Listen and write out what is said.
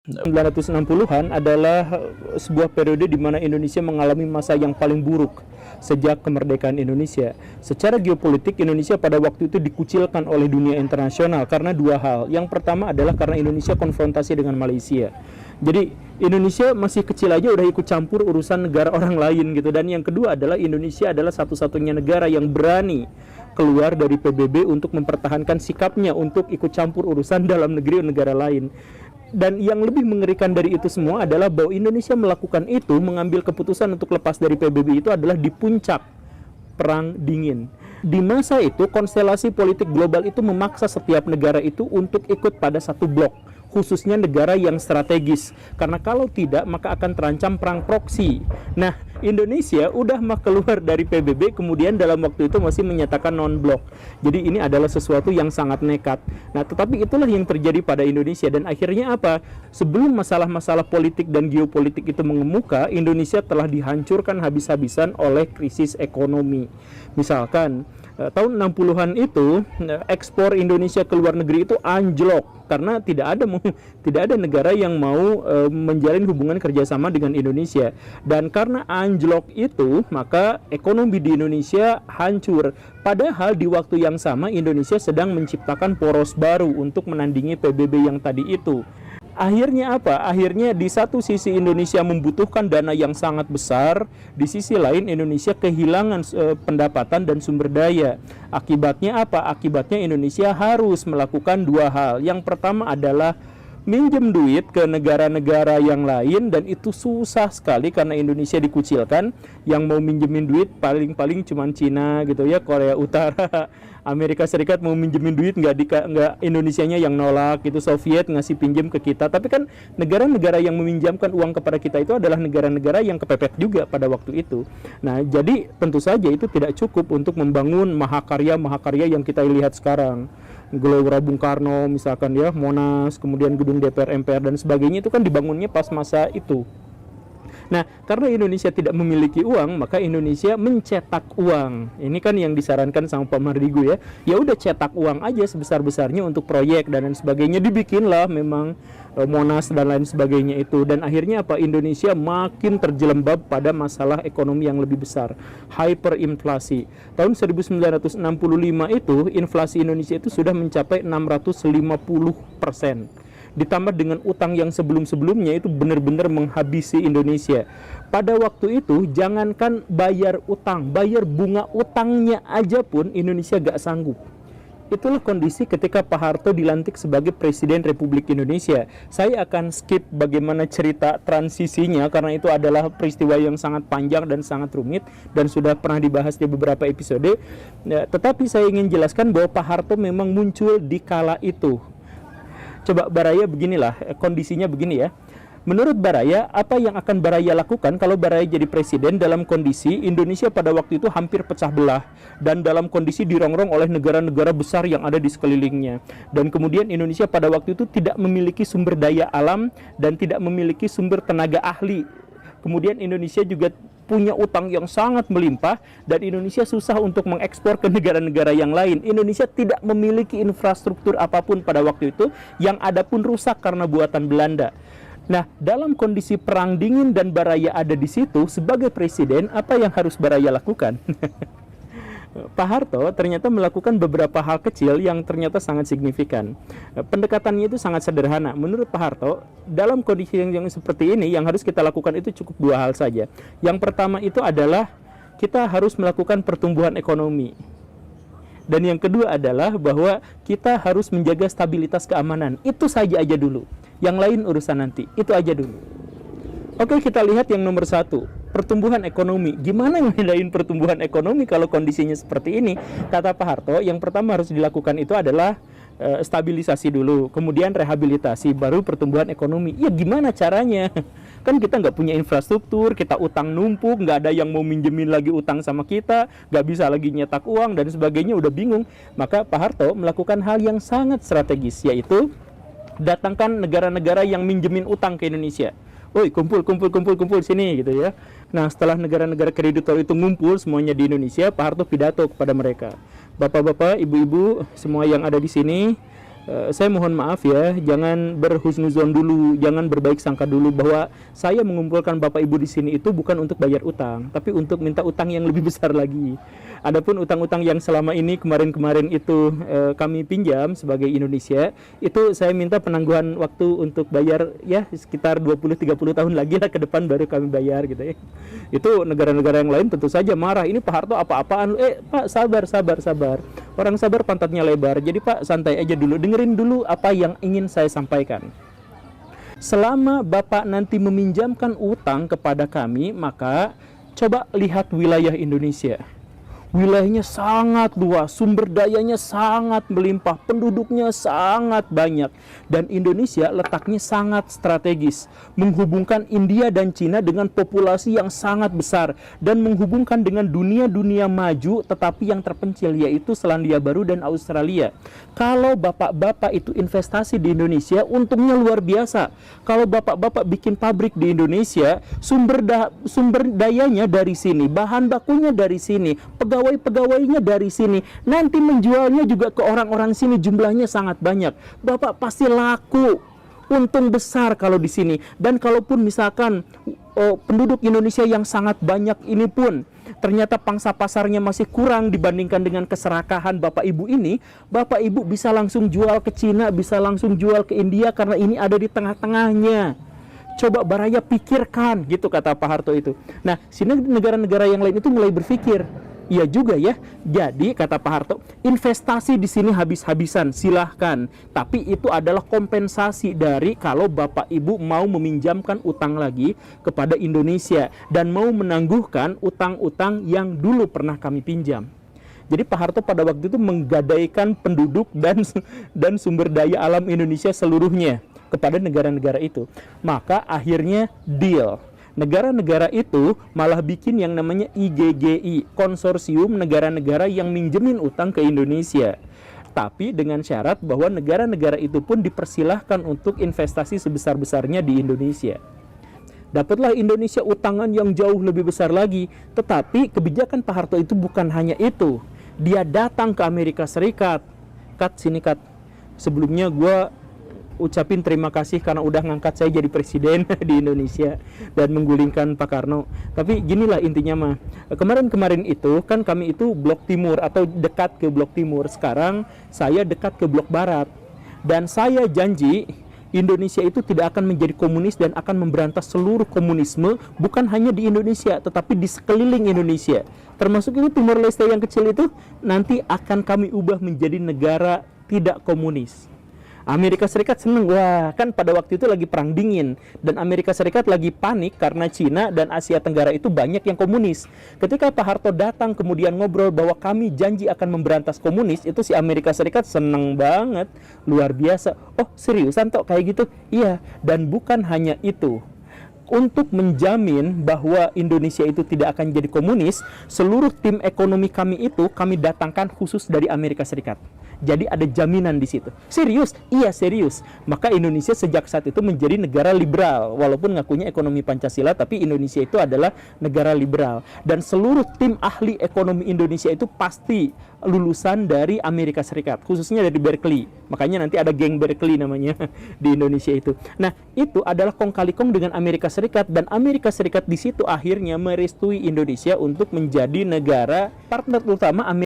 1960-an adalah sebuah periode di mana Indonesia mengalami masa yang paling buruk sejak kemerdekaan Indonesia. Secara geopolitik, Indonesia pada waktu itu dikucilkan oleh dunia internasional karena dua hal. Yang pertama adalah karena Indonesia konfrontasi dengan Malaysia. Jadi Indonesia masih kecil aja udah ikut campur urusan negara orang lain gitu. Dan yang kedua adalah Indonesia adalah satu-satunya negara yang berani keluar dari PBB untuk mempertahankan sikapnya untuk ikut campur urusan dalam negeri negara lain. Dan yang lebih mengerikan dari itu semua adalah bahwa Indonesia melakukan itu, mengambil keputusan untuk lepas dari PBB itu adalah di puncak Perang Dingin. Di masa itu, konstelasi politik global itu memaksa setiap negara itu untuk ikut pada satu blok, khususnya negara yang strategis. Karena kalau tidak, maka akan terancam perang proksi. Nah, Indonesia udah mah keluar dari PBB, kemudian dalam waktu itu masih menyatakan non-blok. Jadi ini adalah sesuatu yang sangat nekat. Nah, tetapi itulah yang terjadi pada Indonesia. Dan akhirnya apa? Sebelum masalah-masalah politik dan geopolitik itu mengemuka, Indonesia telah dihancurkan habis-habisan oleh krisis ekonomi. Misalkan, tahun 60-an itu ekspor Indonesia ke luar negeri itu anjlok karena tidak ada negara yang mau menjalin hubungan kerjasama dengan Indonesia. Dan karena anjlok itu, maka ekonomi di Indonesia hancur. Padahal di waktu yang sama Indonesia sedang menciptakan poros baru untuk menandingi PBB yang tadi itu. Akhirnya apa? Akhirnya di satu sisi Indonesia membutuhkan dana yang sangat besar, di sisi lain Indonesia kehilangan pendapatan dan sumber daya. Akibatnya apa? Akibatnya Indonesia harus melakukan dua hal. Yang pertama adalah minjem duit ke negara-negara yang lain, dan itu susah sekali karena Indonesia dikucilkan. Yang mau minjemin duit paling-paling cuma Cina gitu ya, Korea Utara, Amerika Serikat mau minjemin duit nggak Indonesianya yang nolak gitu, Soviet ngasih pinjam ke kita. Tapi kan negara-negara yang meminjamkan uang kepada kita itu adalah negara-negara yang kepepet juga pada waktu itu. Nah, jadi tentu saja itu tidak cukup untuk membangun mahakarya-mahakarya yang kita lihat sekarang. Gelora Bung Karno misalkan ya, Monas, kemudian gedung DPR, MPR dan sebagainya, itu kan dibangunnya pas masa itu. Nah, karena Indonesia tidak memiliki uang, maka Indonesia mencetak uang. Ini kan yang disarankan sama Pak Mardigu ya. Ya udah cetak uang aja sebesar-besarnya untuk proyek dan lain sebagainya. Dibikinlah memang Monas dan lain sebagainya itu. Dan akhirnya apa? Indonesia makin terjelembab pada masalah ekonomi yang lebih besar. Hyperinflasi. Tahun 1965 itu inflasi Indonesia itu sudah mencapai 650%. Ditambah dengan utang yang sebelum-sebelumnya itu benar-benar menghabisi Indonesia. Pada waktu itu, jangankan bayar utang, bayar bunga utangnya aja pun Indonesia gak sanggup. Itulah kondisi ketika Pak Harto dilantik sebagai Presiden Republik Indonesia. Saya akan skip bagaimana cerita transisinya karena itu adalah peristiwa yang sangat panjang dan sangat rumit dan sudah pernah dibahas di beberapa episode. Tetapi saya ingin jelaskan bahwa Pak Harto memang muncul di kala itu. Coba Baraya beginilah, kondisinya begini ya. Menurut Baraya, apa yang akan Baraya lakukan kalau Baraya jadi presiden dalam kondisi Indonesia pada waktu itu hampir pecah belah dan dalam kondisi dirongrong oleh negara-negara besar yang ada di sekelilingnya. Dan kemudian Indonesia pada waktu itu tidak memiliki sumber daya alam dan tidak memiliki sumber tenaga ahli. Kemudian Indonesia juga punya utang yang sangat melimpah dan Indonesia susah untuk mengekspor ke negara-negara yang lain. Indonesia tidak memiliki infrastruktur apapun pada waktu itu, yang ada pun rusak karena buatan Belanda. Nah, dalam kondisi perang dingin dan Baraya ada di situ sebagai presiden, apa yang harus Baraya lakukan? Pak Harto ternyata melakukan beberapa hal kecil yang ternyata sangat signifikan. Pendekatannya itu sangat sederhana. Menurut Pak Harto, dalam kondisi yang seperti ini, yang harus kita lakukan itu cukup dua hal saja. Yang pertama itu adalah kita harus melakukan pertumbuhan ekonomi. Dan yang kedua adalah bahwa kita harus menjaga stabilitas keamanan. Itu saja aja dulu. Yang lain urusan nanti. Itu aja dulu. Oke, kita lihat yang nomor satu, pertumbuhan ekonomi. Gimana ngebedain pertumbuhan ekonomi kalau kondisinya seperti ini? Kata Pak Harto, yang pertama harus dilakukan itu adalah stabilisasi dulu, kemudian rehabilitasi, baru pertumbuhan ekonomi. Ya gimana caranya? Kan kita nggak punya infrastruktur, kita utang numpuk, nggak ada yang mau minjemin lagi utang sama kita, nggak bisa lagi nyetak uang dan sebagainya, udah bingung. Maka Pak Harto melakukan hal yang sangat strategis, yaitu datangkan negara-negara yang minjemin utang ke Indonesia. Woi, kumpul sini gitu ya. Nah, setelah negara-negara kreditor itu ngumpul semuanya di Indonesia, Pak Harto pidato kepada mereka. Bapak-bapak, ibu-ibu, semua yang ada di sini, Saya mohon maaf ya, jangan berhusnuzon dulu, jangan berbaik sangka dulu bahwa saya mengumpulkan Bapak Ibu di sini itu bukan untuk bayar utang, tapi untuk minta utang yang lebih besar lagi. Adapun utang-utang yang selama ini kemarin-kemarin itu kami pinjam sebagai Indonesia, itu saya minta penangguhan waktu untuk bayar ya sekitar 20-30 tahun lagi lah ke depan baru kami bayar gitu ya. Itu negara-negara yang lain tentu saja marah, ini Pak Harto apa-apaan, Pak sabar. Orang sabar pantatnya lebar. Jadi Pak santai aja dulu, dengerin dulu apa yang ingin saya sampaikan. Selama Bapak nanti meminjamkan utang kepada kami, maka coba lihat wilayah Indonesia. Wilayahnya sangat luas, sumber dayanya sangat melimpah, penduduknya sangat banyak. Dan Indonesia letaknya sangat strategis, menghubungkan India dan Cina dengan populasi yang sangat besar, dan menghubungkan dengan dunia-dunia maju tetapi yang terpencil, yaitu Selandia Baru dan Australia. Kalau bapak-bapak itu investasi di Indonesia, untungnya luar biasa. Kalau bapak-bapak bikin pabrik di Indonesia, sumber dayanya dari sini, bahan bakunya dari sini, pegawainya dari sini, nanti menjualnya juga ke orang-orang sini, jumlahnya sangat banyak. Bapak pasti laku, untung besar kalau di sini. Dan kalaupun misalkan penduduk Indonesia yang sangat banyak ini pun ternyata pangsa pasarnya masih kurang dibandingkan dengan keserakahan Bapak Ibu ini, Bapak Ibu bisa langsung jual ke Cina, bisa langsung jual ke India karena ini ada di tengah-tengahnya. Coba Baraya pikirkan, gitu kata Pak Harto itu. Nah, sini negara-negara yang lain itu mulai berpikir, iya juga ya. Jadi kata Pak Harto, investasi di sini habis-habisan, silahkan. Tapi itu adalah kompensasi dari kalau Bapak Ibu mau meminjamkan utang lagi kepada Indonesia dan mau menangguhkan utang-utang yang dulu pernah kami pinjam. Jadi Pak Harto pada waktu itu menggadaikan penduduk dan sumber daya alam Indonesia seluruhnya kepada negara-negara itu. Maka akhirnya deal. Negara-negara itu malah bikin yang namanya IGGI, konsorsium negara-negara yang minjemin utang ke Indonesia. Tapi dengan syarat bahwa negara-negara itu pun dipersilahkan untuk investasi sebesar-besarnya di Indonesia. Dapatlah Indonesia utangan yang jauh lebih besar lagi. Tetapi kebijakan Pak Harto itu bukan hanya itu. Dia datang ke Amerika Serikat. Sini sebelumnya gue ucapin terima kasih karena udah ngangkat saya jadi presiden di Indonesia dan menggulingkan Pak Karno. Tapi ginilah intinya mah. Kemarin-kemarin itu kan kami itu blok timur atau dekat ke blok timur. Sekarang saya dekat ke blok barat. Dan saya janji Indonesia itu tidak akan menjadi komunis dan akan memberantas seluruh komunisme, bukan hanya di Indonesia tetapi di sekeliling Indonesia. Termasuk itu Timor Leste yang kecil itu nanti akan kami ubah menjadi negara tidak komunis. Amerika Serikat seneng, wah kan pada waktu itu lagi perang dingin dan Amerika Serikat lagi panik karena Cina dan Asia Tenggara itu banyak yang komunis. Ketika Pak Harto datang kemudian ngobrol bahwa kami janji akan memberantas komunis, itu si Amerika Serikat seneng banget, luar biasa. Oh seriusan toh kayak gitu? Iya, dan bukan hanya itu. Untuk menjamin bahwa Indonesia itu tidak akan jadi komunis, seluruh tim ekonomi kami itu kami datangkan khusus dari Amerika Serikat. Jadi ada jaminan di situ. Serius? Iya serius. Maka Indonesia sejak saat itu menjadi negara liberal. Walaupun ngakunya ekonomi Pancasila, tapi Indonesia itu adalah negara liberal. Dan seluruh tim ahli ekonomi Indonesia itu pasti lulusan dari Amerika Serikat, khususnya dari Berkeley. Makanya nanti ada geng Berkeley namanya di Indonesia itu. Nah, itu adalah kong kali kong dengan Amerika Serikat, dan Amerika Serikat di situ akhirnya merestui Indonesia untuk menjadi negara partner utama Amerika